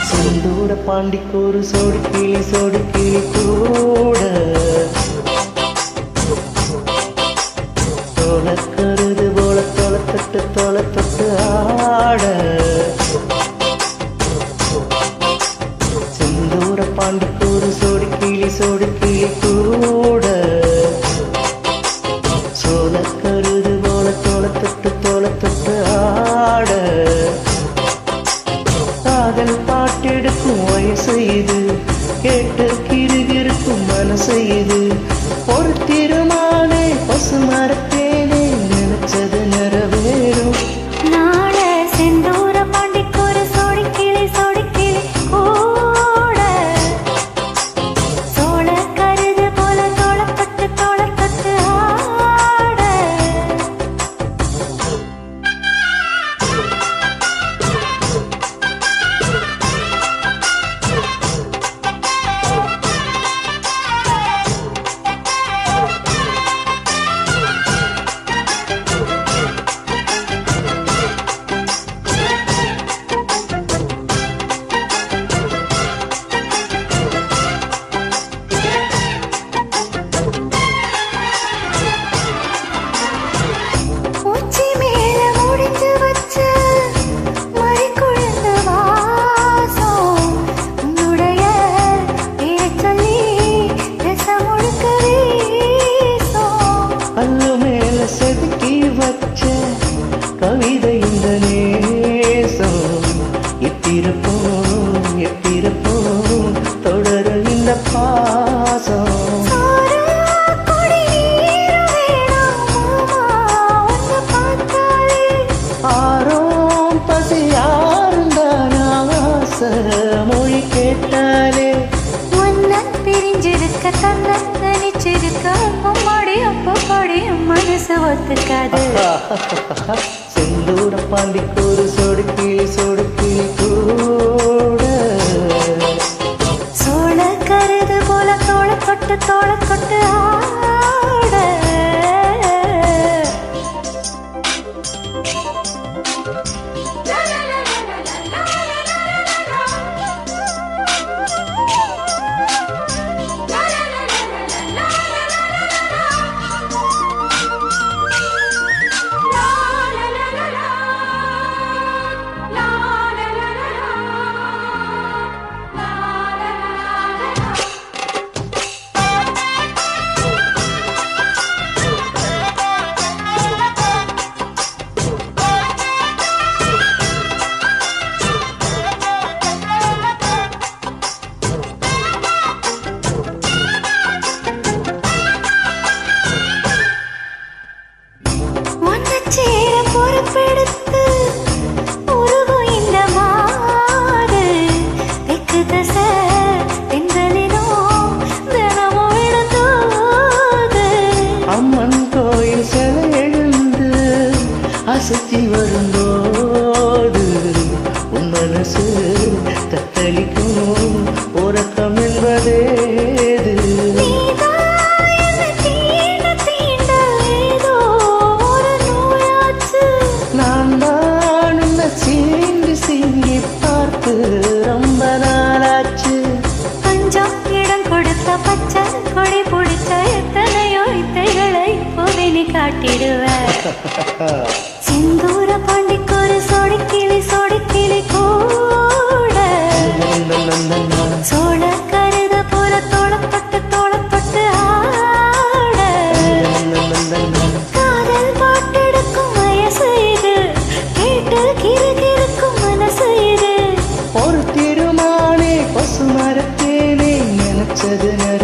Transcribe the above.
செந்தூர பாண்டிக்கோரு சோடு கிளி கூட தோளக்கருது போல தொலை ஆட செந்தூர பாண்டிக்கோரு சோடு கிளி கூட சோளக்கருது போல தொலை ஆட காதல் பாட்டெடுக்கும் வயசு இது கேட்டு கிருகிருக்கும் மனசு இது ஒரு திருமானே பசுமரத்தேனே நினைச்சது நிறைவேறும் நாள செந்தூர பாண்டிக்கொரு சோடி கிளி கூட சோழ கருது போல தோளப்பட்டு ஆட கவிதை இந்த நேசம் எத்திருப்போம் தொடர இந்த பாசம் ஆரோம் பசி யாருந்தான் ஆசை மொழி கேட்டாலே ஒன்னன் பிரிஞ்சிருக்க தன்னன் தனிச்சிருக்க அம்மாடி அப்படி மனசு ஒத்துக்காது செந்தூர பாண்டிக்கோரு சோடு கிளி கூட சோழ கருது போல தோளப்பட்டு ஆட பொறுப்பெடுத்து உருகும் இந்த மாறு தெற்கு தசை பெண்களிலும் தினமும் விழுந்தோது அம்மன் கோயில் சிலை எழுந்து அசத்தி வரும்போது உன் மனசு தத்தளிக்கும் உறக்கம் என்பதேது சீங்கி பார்த்து ரொம்ப நாளாச்சு கொஞ்சம் இடம் கொடுத்த பச்சை கொடி பிடிச்ச எத்தனையோ இத்தைகளை புவினி காட்டிடுவ செந்தூர பாண்டிக்கொரு சோடி கிளி கூட சோழ கருத போல தோளப்பட்டு ஆட காதல் பாட்டெடுக்கும் வயசு இது கேட்டு கிருகிருக்கும் மனசு இது ஒரு திருமானே பசுமரத்தேனே நினைச்சது நிற